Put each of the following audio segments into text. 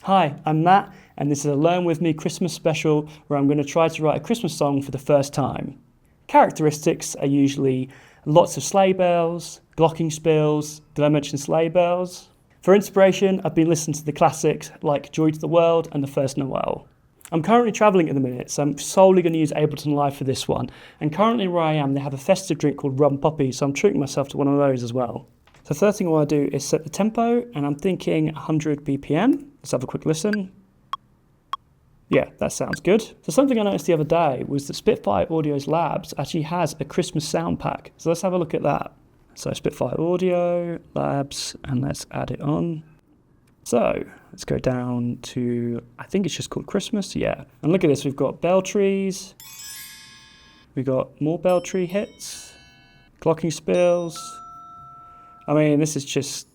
Hi, I'm Matt, and this is a Learn With Me Christmas special where I'm going to try to write a Christmas song for the first time. Characteristics are usually lots of sleigh bells, glockenspiels. Did I mention sleigh bells? For inspiration, I've been listening to the classics like Joy to the World and The First Noel. I'm currently travelling at the minute, so I'm solely going to use Ableton Live for this one. And currently where I am, they have a festive drink called Rum Poppy, so I'm treating myself to one of those as well. So the first thing I want to do is set the tempo, and I'm thinking 100 BPM. Let's have a quick listen. Yeah, that sounds good. So something I noticed the other day was that Spitfire Audio LABS actually has a Christmas sound pack. So let's have a look at that. So Spitfire Audio LABS, and let's add it on. So let's go down to, I think it's just called Christmas, yeah. And look at this, we've got bell trees, we've got more bell tree hits, glockenspiels. I mean, this is just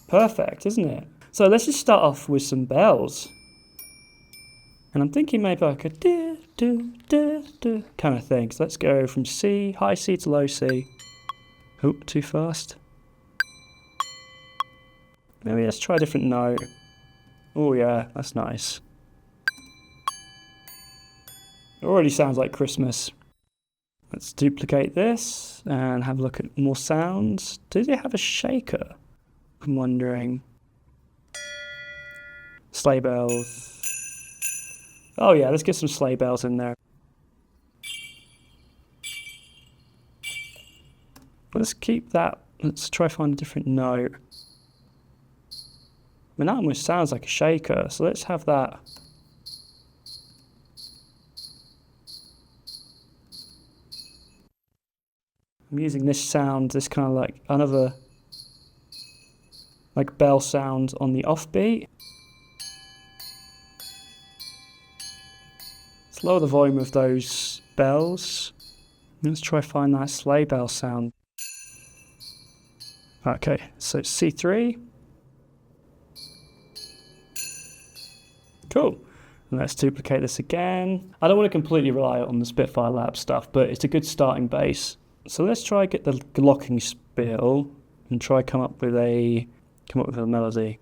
perfect, isn't it? So let's just start off with some bells. And I'm thinking maybe like a kind of thing. So let's go from C, high C to low C. Oh, too fast. Maybe let's try a different note. Oh yeah, that's nice. It already sounds like Christmas. Let's duplicate this and have a look at more sounds. Do they have a shaker? I'm wondering. Sleigh bells. Oh yeah, let's get some sleigh bells in there. Let's keep that. Let's try find a different note. I mean, that almost sounds like a shaker, so let's have that. I'm using this sound, this kind of like another like bell sound on the offbeat. Let's lower the volume of those bells. Let's try find that sleigh bell sound. Okay, so it's C3. Cool. And let's duplicate this again. I don't want to completely rely on the Spitfire Lab stuff, but it's a good starting base. So let's try get the glockenspiel and try come up with a melody.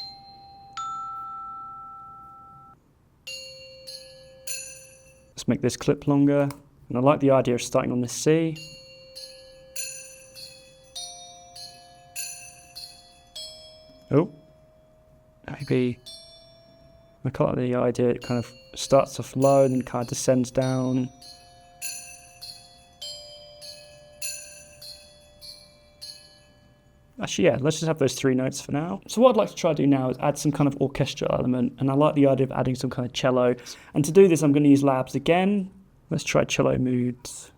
Let's make this clip longer. And I like the idea of starting on this C. Oh, maybe I quite like the idea it kind of starts off low and then kind of descends down. Actually, yeah, let's just have those three notes for now. So what I'd like to try to do now is add some kind of orchestral element, and I like the idea of adding some kind of cello. And to do this, I'm going to use labs again. Let's try cello moods.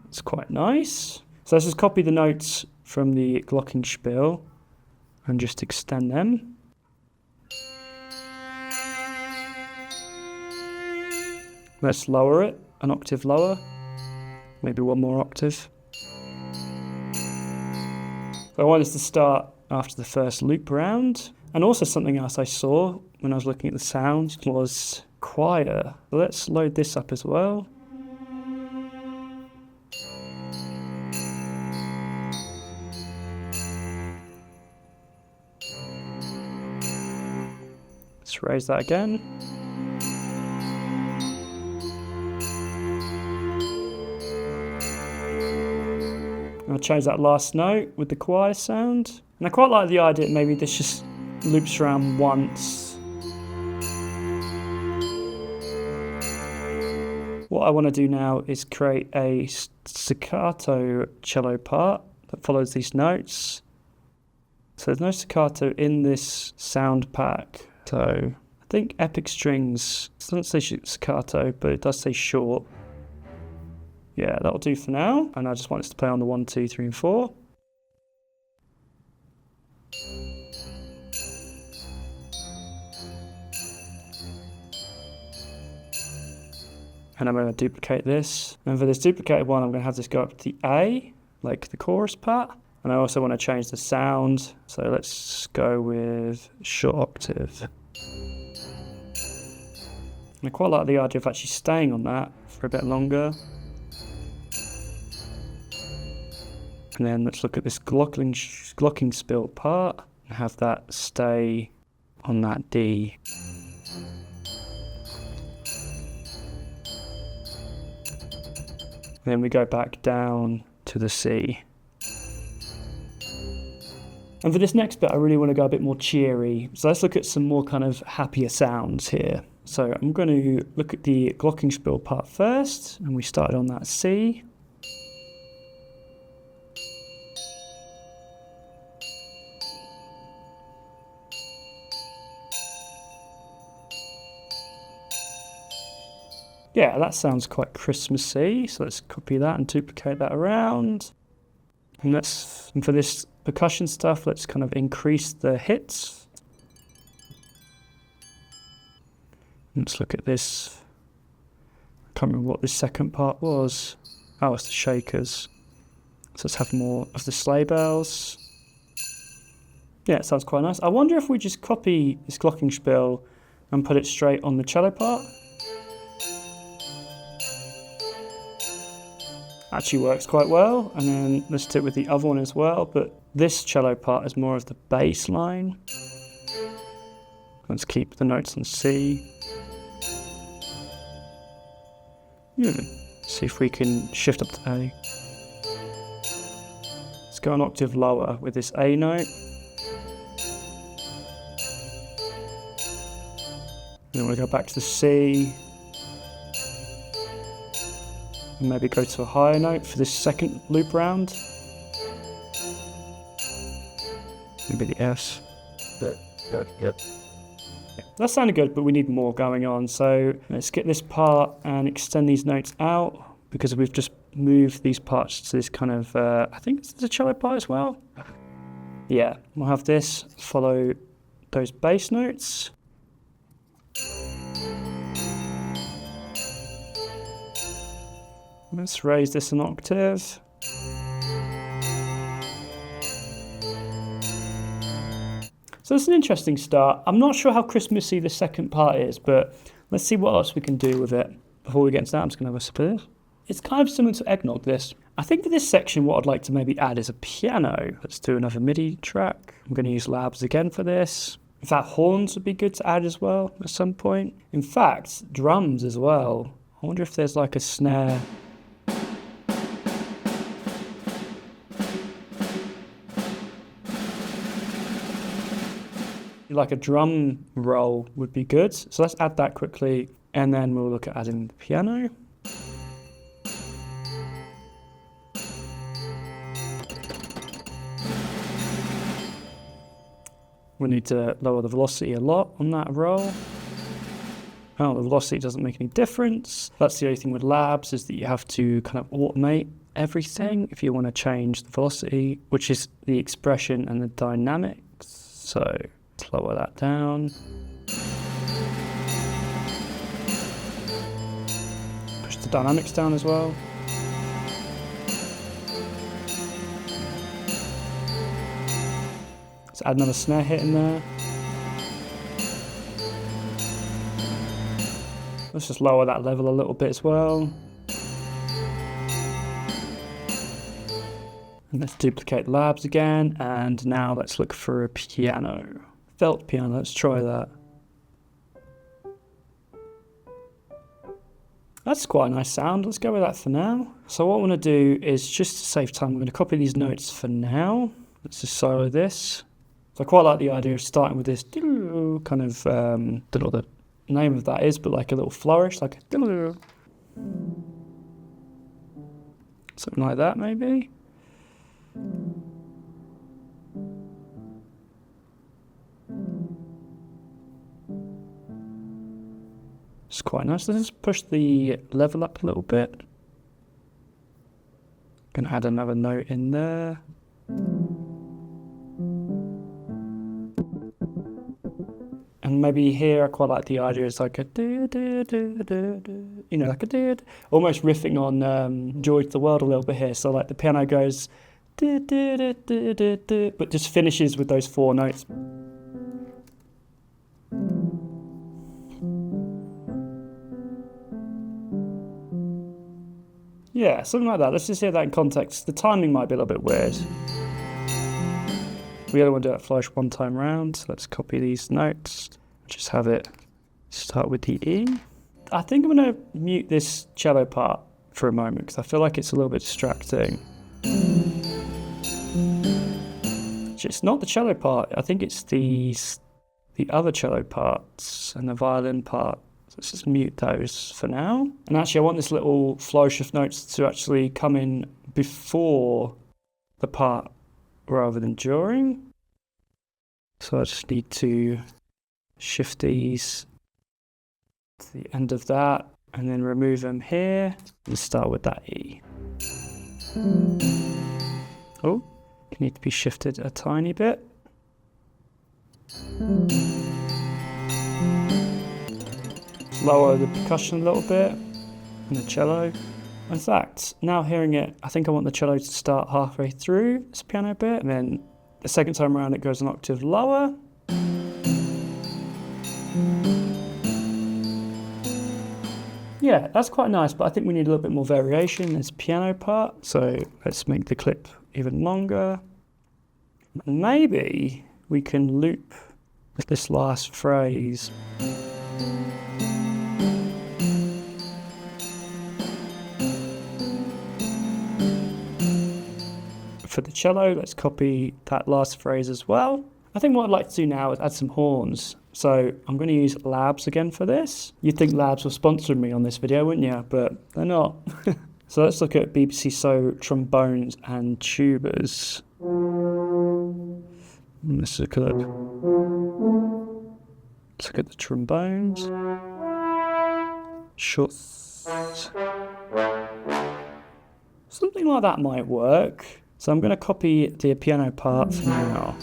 It's quite nice. So let's just copy the notes from the glockenspiel and just extend them. Let's lower it an octave lower. Maybe one more octave. So I want this to start after the first loop round. And also something else I saw when I was looking at the sounds was choir. So let's load this up as well. Let's raise that again. I'll change that last note with the choir sound. And I quite like the idea that maybe this just loops around once. What I want to do now is create a staccato cello part that follows these notes. So there's no staccato in this sound pack. So I think Epic Strings, it doesn't say staccato, but it does say short. Yeah, that'll do for now. And I just want this to play on the 1, 2, 3, and 4. And I'm going to duplicate this. And for this duplicated one, I'm going to have this go up to the A, like the chorus part. And I also want to change the sound. So let's go with short octave. And I quite like the idea of actually staying on that for a bit longer. And then let's look at this glockenspiel part and have that stay on that D. Then we go back down to the C. And for this next bit, I really want to go a bit more cheery. So let's look at some more kind of happier sounds here. So I'm going to look at the glockenspiel part first, and we started on that C. Yeah, that sounds quite Christmassy, so let's copy that and duplicate that around. And for this percussion stuff, let's kind of increase the hits. Let's look at this. I can't remember what this second part was. Oh, it's the shakers. So let's have more of the sleigh bells. Yeah, it sounds quite nice. I wonder if we just copy this glockenspiel and put it straight on the cello part. Actually works quite well, and then let's do it with the other one as well, but this cello part is more of the bass line. Let's keep the notes on C. See if we can shift up to A. Let's go an octave lower with this A note. And then we'll go back to the C. And maybe go to a higher note for this second loop round. Maybe the S. Yep. Yeah, that sounded good, but we need more going on. So let's get this part and extend these notes out, because we've just moved these parts to this kind of, I think it's the cello part as well. Yeah, we'll have this follow those bass notes. Let's raise this an octave. So it's an interesting start. I'm not sure how Christmassy the second part is, but let's see what else we can do with it. Before we get into that, I'm just going to have a sip of this. It's kind of similar to Eggnog, this. I think for this section, what I'd like to maybe add is a piano. Let's do another MIDI track. I'm going to use Labs again for this. In fact, horns would be good to add as well at some point. In fact, drums as well. I wonder if there's like a snare. Like a drum roll would be good. So let's add that quickly, and then we'll look at adding the piano. We need to lower the velocity a lot on that roll. Oh, the velocity doesn't make any difference. That's the only thing with labs, is that you have to kind of automate everything if you want to change the velocity, which is the expression and the dynamics. So let's lower that down. Push the dynamics down as well. Let's add another snare hit in there. Let's just lower that level a little bit as well. And let's duplicate labs again, and now let's look for a piano. Felt piano, let's try that. That's quite a nice sound, let's go with that for now. So what I want to do is, just to save time, I'm going to copy these notes for now. Let's just solo this. So I quite like the idea of starting with this kind of, don't know what the name of that is, but like a little flourish, like a something like that maybe. It's quite nice. Let's just push the level up a little bit. Gonna add another note in there. And maybe here I quite like the idea, it's like a you know, like a almost riffing on Joy to the World a little bit here. So like the piano goes but just finishes with those four notes. Yeah, something like that. Let's just hear that in context. The timing might be a little bit weird. We only want to do that flourish one time round. So let's copy these notes. Just have it start with the E. I think I'm going to mute this cello part for a moment because I feel like it's a little bit distracting. It's not the cello part. I think it's the other cello parts and the violin part. So let's just mute those for now. And actually I want this little flourish of notes to actually come in before the part rather than during. So I just need to shift these to the end of that and then remove them here and start with that E. Oh, need to be shifted a tiny bit. Lower the percussion a little bit and the cello. In fact, now hearing it, I think I want the cello to start halfway through this piano bit, and then the second time around it goes an octave lower. Yeah, that's quite nice, but I think we need a little bit more variation in this piano part. So let's make the clip even longer. Maybe we can loop this last phrase. For the cello, let's copy that last phrase as well. I think what I'd like to do now is add some horns. So I'm going to use Labs again for this. You'd think Labs were sponsoring me on this video, wouldn't you? But they're not. So let's look at BBC So trombones and tubas. Let's look at the trombones. Short. Something like that might work. So I'm going to copy the piano part for now.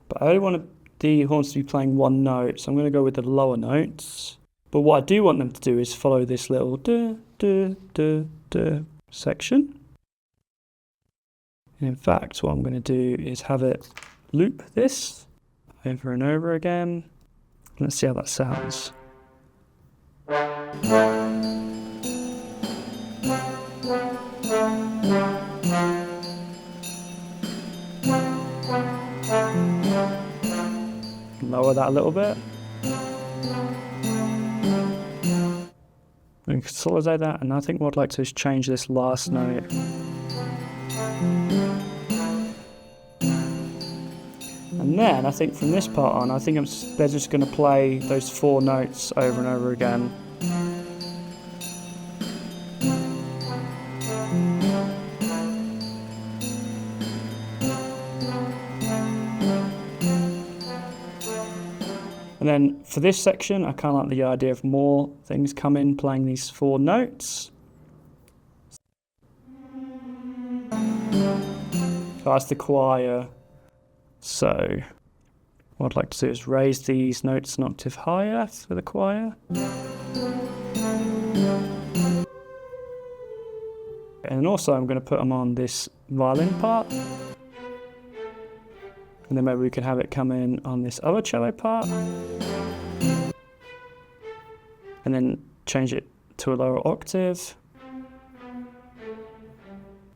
But I only want the horns to be playing one note, so I'm going to go with the lower notes. But what I do want them to do is follow this little duh, duh, duh, duh section. And in fact, what I'm going to do is have it loop this over and over again. Let's see how that sounds. Lower that a little bit. And consolidate that, and I think what I'd like to do is change this last note. And then I think from this part on, I think they're just going to play those four notes over and over again. And then for this section, I kind of like the idea of more things come in playing these four notes. So that's the choir. So what I'd like to do is raise these notes an octave higher for the choir. And also I'm going to put them on this violin part. And then maybe we can have it come in on this other cello part. And then change it to a lower octave.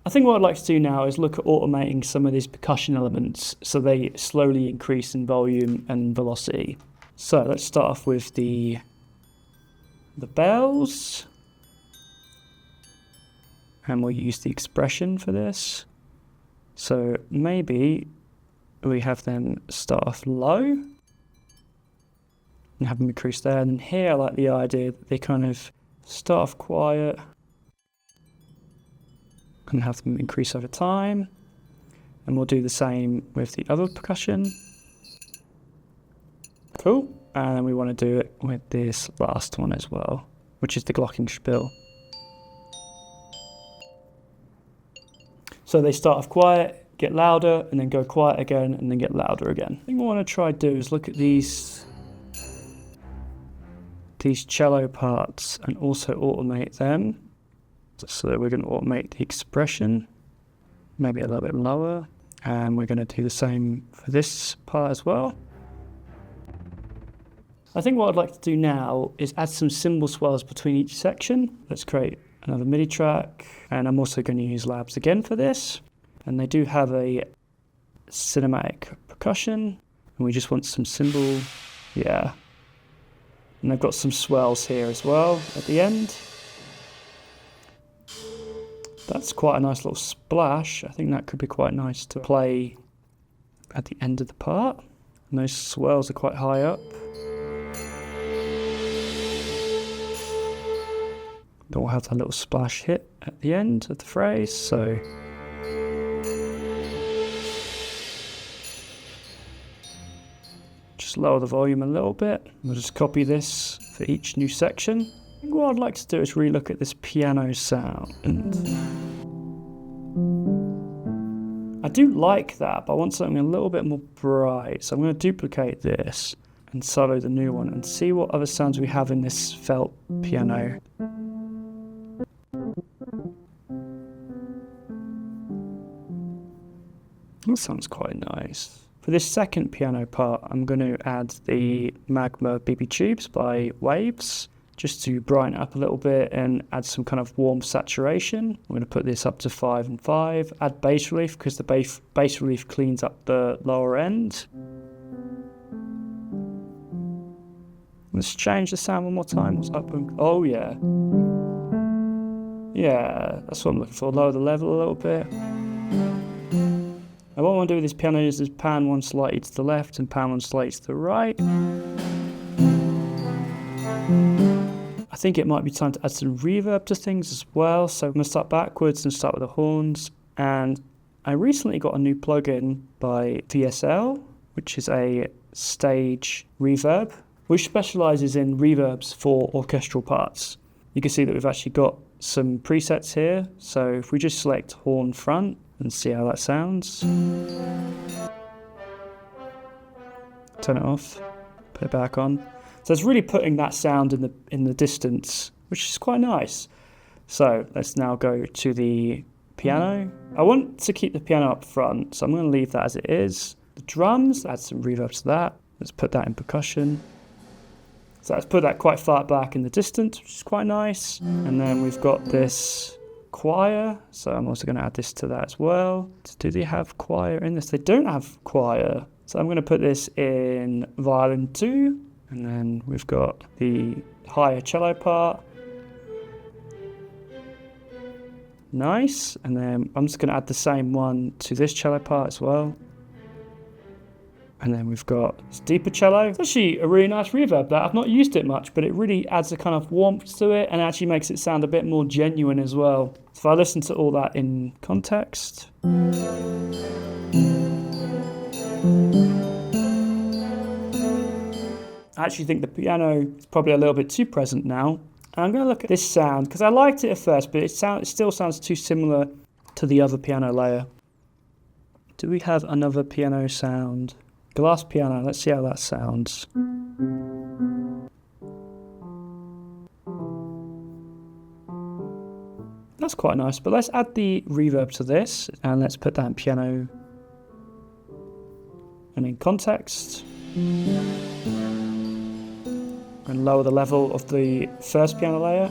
I think what I'd like to do now is look at automating some of these percussion elements so they slowly increase in volume and velocity. So let's start off with the bells. And we'll use the expression for this. So maybe we have them start off low and have them increase there. And then here I like the idea that they kind of start off quiet and have them increase over time. And we'll do the same with the other percussion. Cool. And then we want to do it with this last one as well, which is the glockenspiel. So they start off quiet, get louder, and then go quiet again, and then get louder again. I think what I want to try to do is look at these cello parts and also automate them. So we're going to automate the expression, maybe a little bit lower, and we're going to do the same for this part as well. I think what I'd like to do now is add some cymbal swells between each section. Let's create another MIDI track, and I'm also going to use Labs again for this. And they do have a cinematic percussion, and we just want some cymbal, yeah. And they've got some swells here as well at the end. That's quite a nice little splash. I think that could be quite nice to play at the end of the part. And those swells are quite high up. Then we'll have that little splash hit at the end of the phrase, so. Just lower the volume a little bit. We'll just copy this for each new section. I think what I'd like to do is really look at this piano sound. I do like that, but I want something a little bit more bright. So I'm going to duplicate this and solo the new one and see what other sounds we have in this felt piano. That sounds quite nice. For this second piano part, I'm going to add the Magma BB Tubes by Waves, just to brighten it up a little bit and add some kind of warm saturation. I'm going to put this up to 5 and 5, add bass relief because the bass relief cleans up the lower end. Let's change the sound one more time. What's up? Oh yeah. Yeah, that's what I'm looking for. Lower the level a little bit. And what I want to do with this piano is just pan one slightly to the left and pan one slightly to the right. I think it might be time to add some reverb to things as well. So I'm going to start backwards and start with the horns. And I recently got a new plugin by VSSL, which is a stage reverb, which specializes in reverbs for orchestral parts. You can see that we've actually got some presets here. So if we just select horn front and see how that sounds. Turn it off, put it back on. So it's really putting that sound in the distance, which is quite nice. So let's now go to the piano. I want to keep the piano up front, so I'm going to leave that as it is. The drums, add some reverb to that. Let's put that in percussion. So let's put that quite far back in the distance, which is quite nice. And then we've got this choir, so I'm also going to add this to that as well. Do they have choir in this? They don't have choir. So I'm going to put this in violin 2, and then we've got the higher cello part. Nice, and then I'm just going to add the same one to this cello part as well. And then we've got this deeper cello. It's actually a really nice reverb that I've not used it much, but it really adds a kind of warmth to it and actually makes it sound a bit more genuine as well. So if I listen to all that in context. I actually think the piano is probably a little bit too present now. And I'm going to look at this sound because I liked it at first, but it still sounds too similar to the other piano layer. Do we have another piano sound? Glass piano, let's see how that sounds. That's quite nice, but let's add the reverb to this and let's put that in piano and in context. And lower the level of the first piano layer.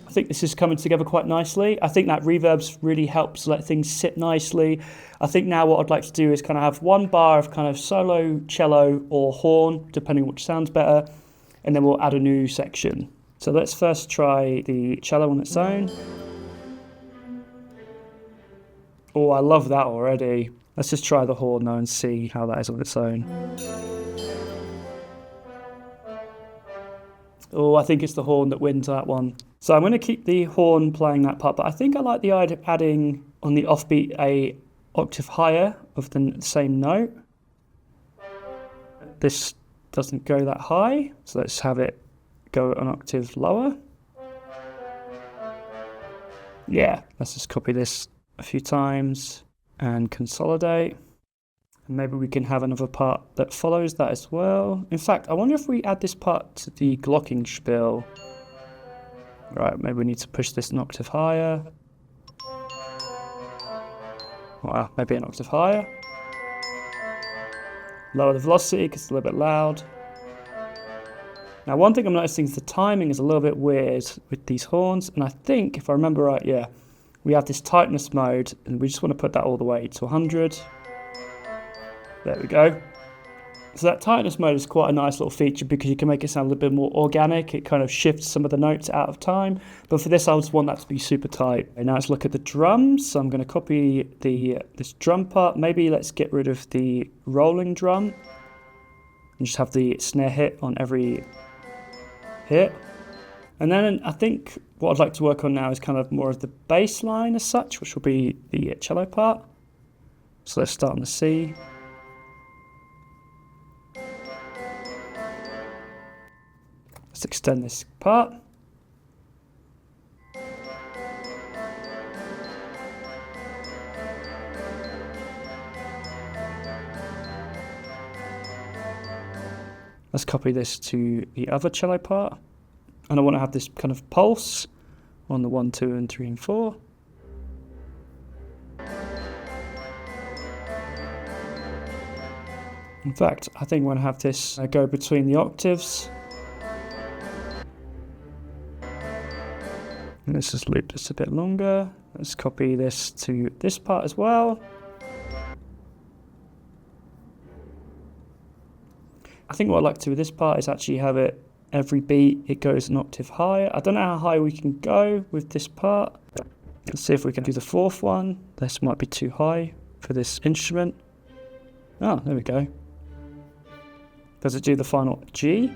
I think this is coming together quite nicely. I think that reverbs really helps let things sit nicely. I think now what I'd like to do is kind of have one bar of kind of solo, cello or horn, depending on which sounds better, and then we'll add a new section. So let's first try the cello on its own. Oh, I love that already. Let's just try the horn now and see how that is on its own. Oh, I think it's the horn that wins that one. So I'm going to keep the horn playing that part, but I think I like the idea of adding on the offbeat a octave higher of the same note. This doesn't go that high, so let's have it go an octave lower. Yeah, let's just copy this a few times and consolidate. And maybe we can have another part that follows that as well. In fact, I wonder if we add this part to the Glockenspiel. Right, maybe we need to push this an octave higher. Well, maybe an octave higher. Lower the velocity because it's a little bit loud. Now one thing I'm noticing is the timing is a little bit weird with these horns, and I think, if I remember right, yeah, we have this tightness mode, and we just want to put that all the way to 100. There we go. So that tightness mode is quite a nice little feature because you can make it sound a little bit more organic. It kind of shifts some of the notes out of time. But for this, I just want that to be super tight. And now let's look at the drums. So I'm going to copy this drum part. Maybe let's get rid of the rolling drum and just have the snare hit on every hit. And then I think what I'd like to work on now is kind of more of the bass line as such, which will be the cello part. So let's start on the C. Let's extend this part. Let's copy this to the other cello part. And I want to have this kind of pulse on the 1, 2, and 3, and 4. In fact, I think I want to have this go between the octaves. And let's just loop this a bit longer. Let's copy this to this part as well. I think what I'd like to do with this part is actually have it, every beat, it goes an octave higher. I don't know how high we can go with this part. Let's see if we can do the fourth one. This might be too high for this instrument. Oh, there we go. Does it do the final G?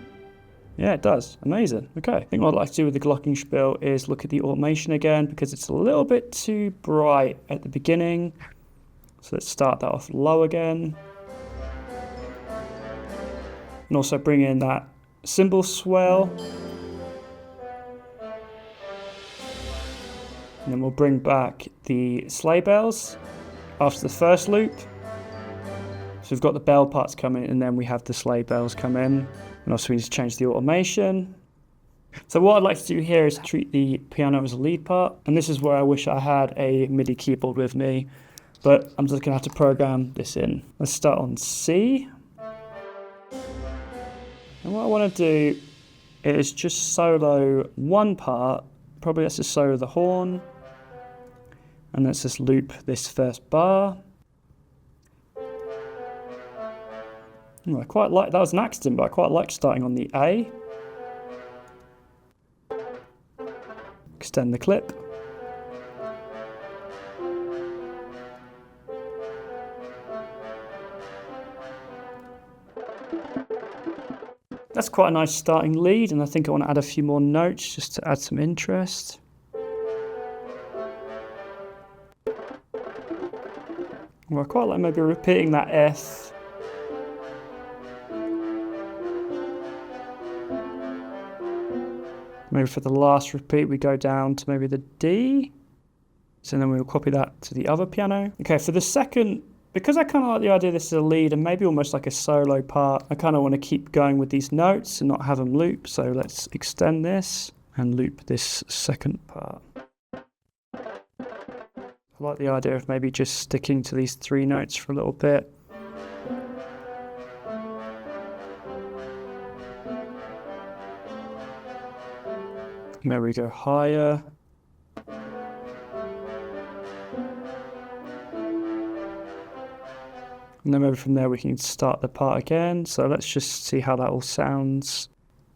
Yeah, it does. Amazing. Okay. I think what I'd like to do with the Glockenspiel is look at the automation again because it's a little bit too bright at the beginning. So let's start that off low again. And also bring in that cymbal swell. And then we'll bring back the sleigh bells after the first loop. So we've got the bell parts coming, and then we have the sleigh bells come in. And also we need to change the automation. So what I'd like to do here is treat the piano as a lead part. And this is where I wish I had a MIDI keyboard with me. But I'm just going to have to program this in. Let's start on C. And what I want to do is just solo one part. Probably let's just solo the horn. And let's just loop this first bar. I quite like, that was an accident, but I quite like starting on the A. Extend the clip. That's quite a nice starting lead, and I think I want to add a few more notes just to add some interest. Well, I quite like maybe repeating that F. Maybe for the last repeat we go down to maybe the D. So then we'll copy that to the other piano. Okay, for the second, because I kind of like the idea this is a lead and maybe almost like a solo part, I kind of want to keep going with these notes and not have them loop. So let's extend this and loop this second part. I like the idea of maybe just sticking to these three notes for a little bit. Maybe we go higher. And then maybe from there we can start the part again. So let's just see how that all sounds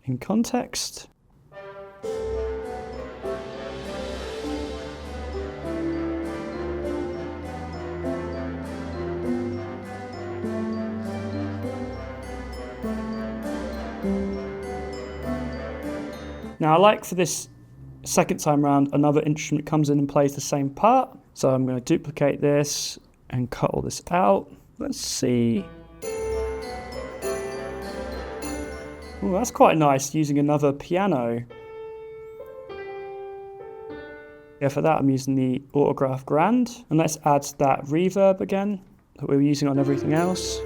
in context. Now I like for this second time round, another instrument comes in and plays the same part. So I'm going to duplicate this and cut all this out. Let's see. Oh, that's quite nice, using another piano. Yeah, for that I'm using the Autograph Grand. And let's add that reverb again that we were using on everything else.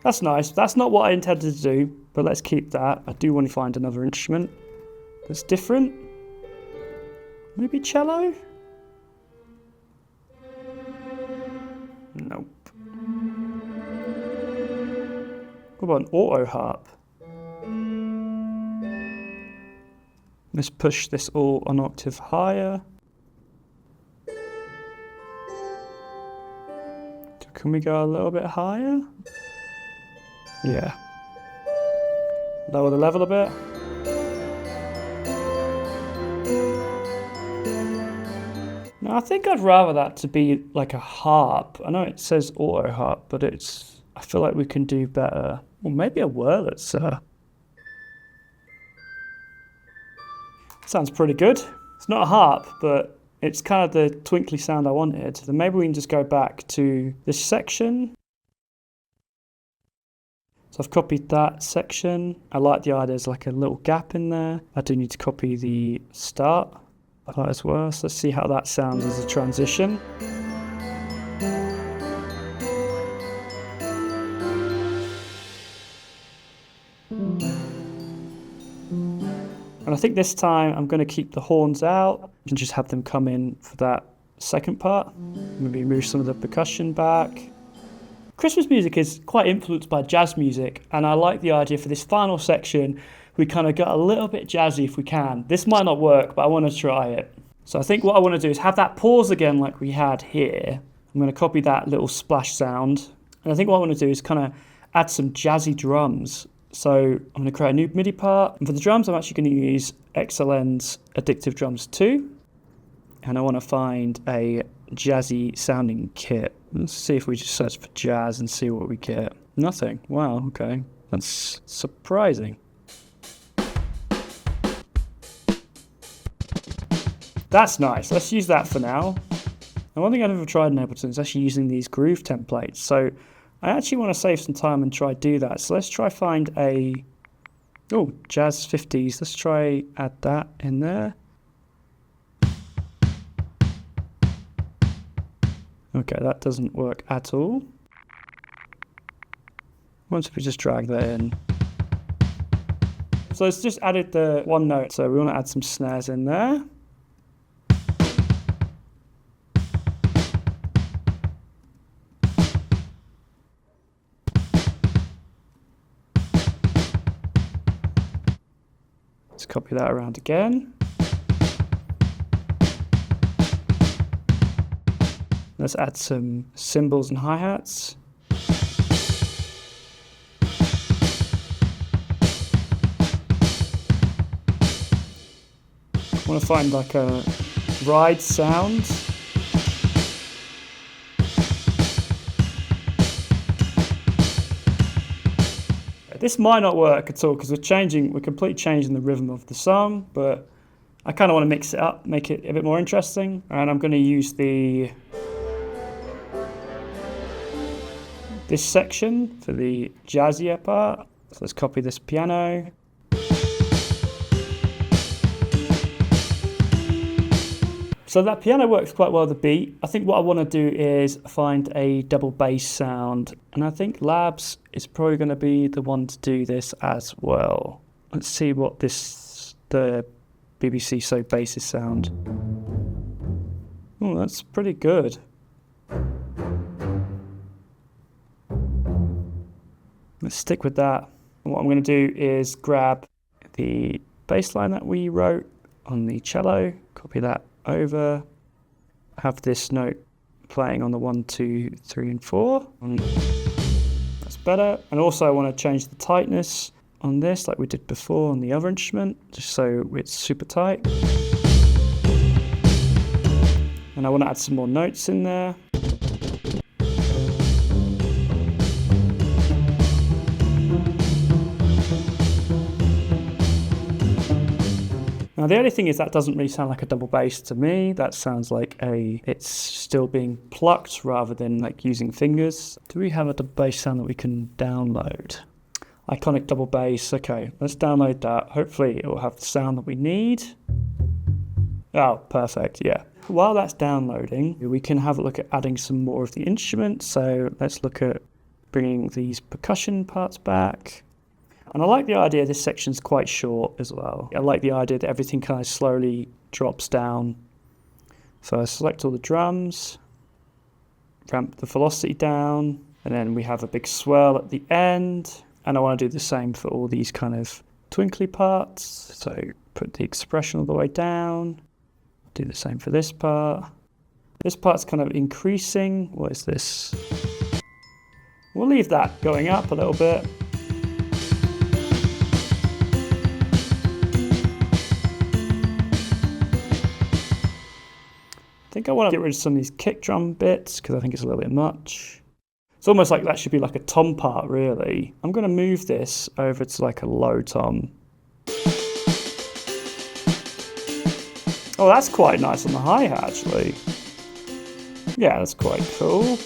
That's nice. That's not what I intended to do, but let's keep that. I do want to find another instrument that's different. Maybe cello? Nope. What about an auto harp? Let's push this all an octave higher. Can we go a little bit higher? Yeah. Lower the level a bit. No, I think I'd rather that to be like a harp. I know it says auto harp, but I feel like we can do better. Or maybe a Wurlitzer. Sounds pretty good. It's not a harp, but it's kind of the twinkly sound I wanted. So maybe we can just go back to this section. So I've copied that section. I like the idea there's like a little gap in there. I do need to copy the start part as well. So let's see how that sounds as a transition. And I think this time I'm going to keep the horns out and just have them come in for that second part. Maybe move some of the percussion back. Christmas music is quite influenced by jazz music, and I like the idea for this final section we kind of got a little bit jazzy if we can. This might not work, but I want to try it. So I think what I want to do is have that pause again like we had here. I'm going to copy that little splash sound. And I think what I want to do is kind of add some jazzy drums. So I'm going to create a new MIDI part. And for the drums, I'm actually going to use XLN's Addictive Drums 2. And I want to find a jazzy sounding kit. Let's see if we just search for jazz and see what we get. Nothing. Wow, okay. That's surprising. That's nice. Let's use that for now. And one thing I've never tried in Ableton is actually using these groove templates. So I actually want to save some time and try do that. So let's try find a jazz 50s. Let's try add that in there. Okay, that doesn't work at all. Once we just drag that in. So it's just added the one note. So we want to add some snares in there. Let's copy that around again. Let's add some cymbals and hi-hats. I want to find like a ride sound. This might not work at all because we're completely changing the rhythm of the song, but I kind of want to mix it up, make it a bit more interesting. And I'm going to use this section for the jazzier part. So let's copy this piano. So that piano works quite well with the beat. I think what I want to do is find a double bass sound. And I think Labs is probably going to be the one to do this as well. Let's see what the BBC So Bassist sound. Oh, that's pretty good. Let's stick with that. And what I'm going to do is grab the bass line that we wrote on the cello, copy that over, have this note playing on the 1, 2, 3, and 4. That's better. And also I want to change the tightness on this like we did before on the other instrument, just so it's super tight. And I want to add some more notes in there. Now the only thing is that doesn't really sound like a double bass to me. That sounds like it's still being plucked rather than like using fingers. Do we have a double bass sound that we can download? Iconic double bass. Okay, let's download that. Hopefully it will have the sound that we need. Oh, perfect, yeah. While that's downloading, we can have a look at adding some more of the instruments. So let's look at bringing these percussion parts back. And I like the idea this section's quite short as well. I like the idea that everything kind of slowly drops down. So I select all the drums, ramp the velocity down, and then we have a big swell at the end. And I want to do the same for all these kind of twinkly parts. So put the expression all the way down. Do the same for this part. This part's kind of increasing. What is this? We'll leave that going up a little bit. I think I want to get rid of some of these kick drum bits because I think it's a little bit much. It's almost like that should be like a tom part, really. I'm going to move this over to like a low tom. Oh, that's quite nice on the hi-hat, actually. Yeah, that's quite cool.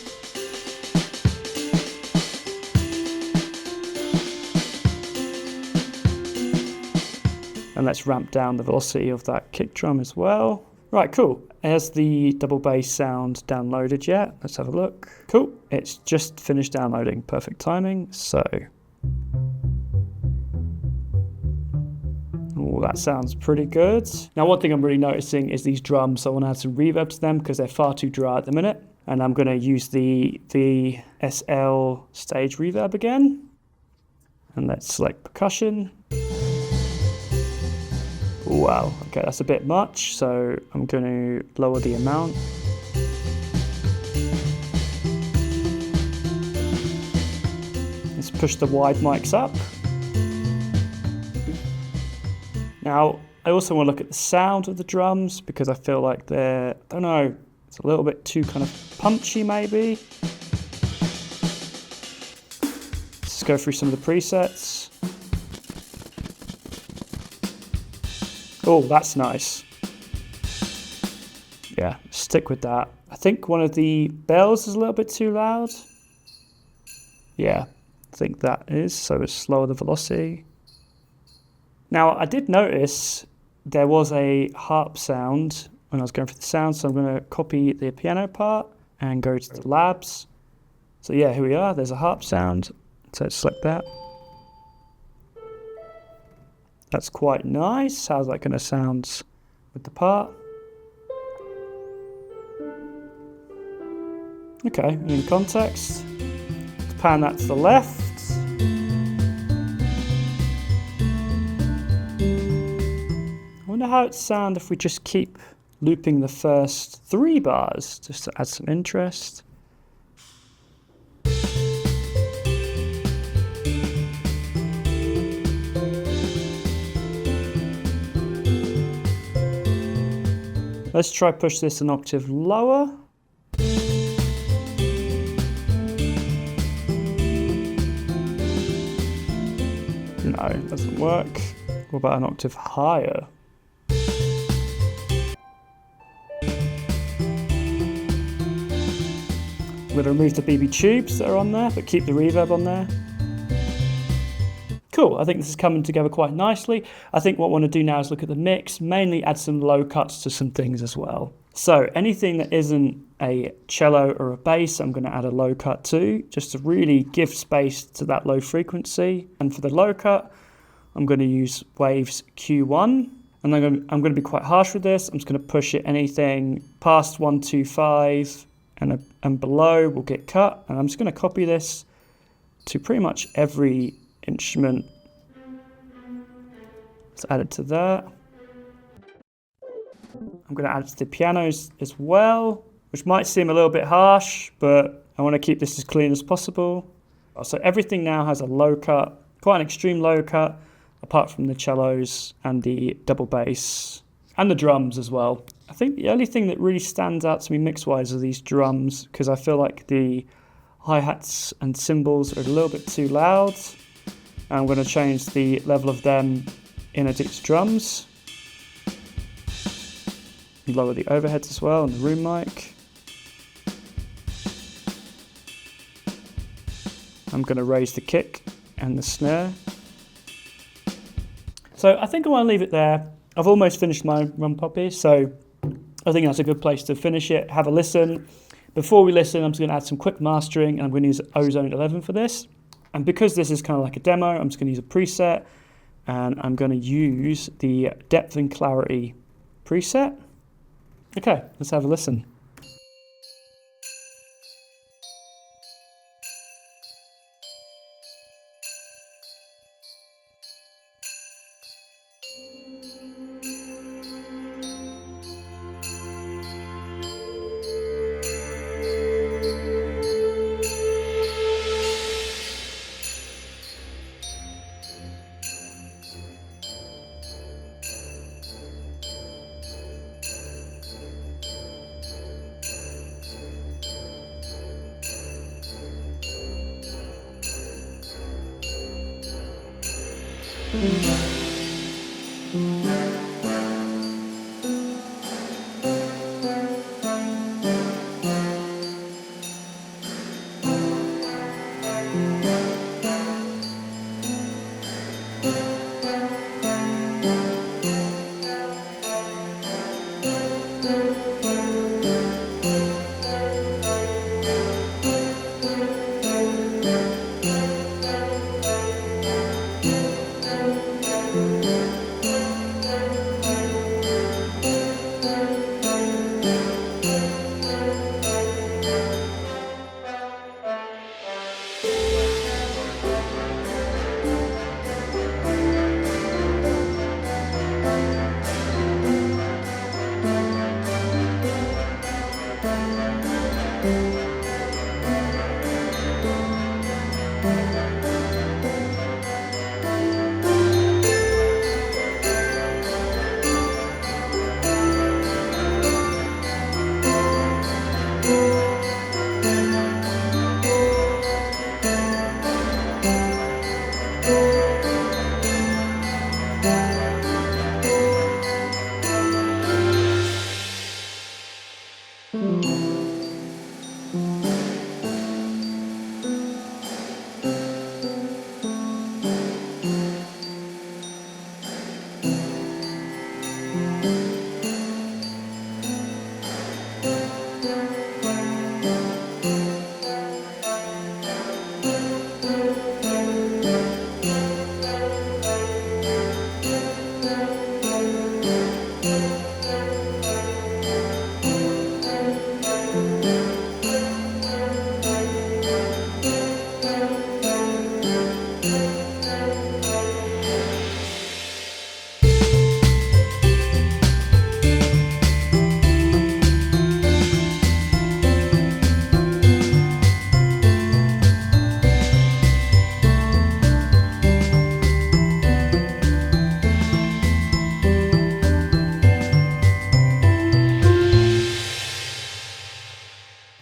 And let's ramp down the velocity of that kick drum as well. Right, cool. Has the double bass sound downloaded yet? Let's have a look. Cool, it's just finished downloading. Perfect timing, so. Oh, that sounds pretty good. Now, one thing I'm really noticing is these drums. I want to add some reverb to them because they're far too dry at the minute. And I'm going to use the VSSL stage reverb again. And let's select percussion. Wow, okay, that's a bit much, so I'm going to lower the amount. Let's push the wide mics up. Now, I also want to look at the sound of the drums because I feel like they're, I don't know, it's a little bit too kind of punchy maybe. Let's go through some of the presets. Oh, that's nice. Yeah, stick with that. I think one of the bells is a little bit too loud. Yeah, I think that is, so it's slower the velocity. Now, I did notice there was a harp sound when I was going for the sound, so I'm going to copy the piano part and go to the labs. So yeah, here we are, there's a harp sound. So let's select that. That's quite nice. How's that going to sound with the part? Okay, in context. Let's pan that to the left. I wonder how it'd sound if we just keep looping the first 3 bars, just to add some interest. Let's try push this an octave lower. No, it doesn't work. What about an octave higher? I'm going to remove the BB tubes that are on there, but keep the reverb on there. Cool, I think this is coming together quite nicely. I think what I want to do now is look at the mix, mainly add some low cuts to some things as well. So anything that isn't a cello or a bass, I'm going to add a low cut to, just to really give space to that low frequency. And for the low cut, I'm going to use Waves Q1. And I'm going to be quite harsh with this. I'm just going to push it anything past 125 and below will get cut. And I'm just going to copy this to pretty much every instrument. Let's add it to that. I'm going to add it to the pianos as well, which might seem a little bit harsh, but I want to keep this as clean as possible. So everything now has a low cut, quite an extreme low cut, apart from the cellos and the double bass and the drums as well. I think the only thing that really stands out to me mix-wise are these drums, because I feel like the hi-hats and cymbals are a little bit too loud. I'm going to change the level of them in Addictive drums. Lower the overheads as well and the room mic. I'm going to raise the kick and the snare. So I think I want to leave it there. I've almost finished my run poppy, so I think that's a good place to finish it. Have a listen. Before we listen, I'm just going to add some quick mastering, and I'm going to use Ozone 11 for this. And because this is kind of like a demo, I'm just going to use a preset, and I'm going to use the depth and clarity preset. Okay, let's have a listen.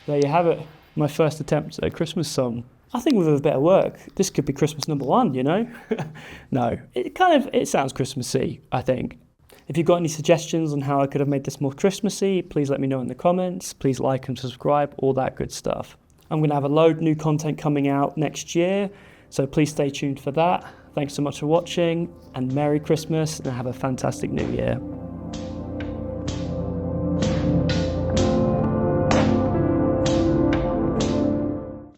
There you have it, my first attempt at a Christmas song. I think with a bit of work, this could be Christmas #1, you know? No, it sounds Christmassy, I think. If you've got any suggestions on how I could have made this more Christmassy, please let me know in the comments. Please like and subscribe, all that good stuff. I'm going to have a load of new content coming out next year, so please stay tuned for that. Thanks so much for watching, and Merry Christmas, and have a fantastic New Year.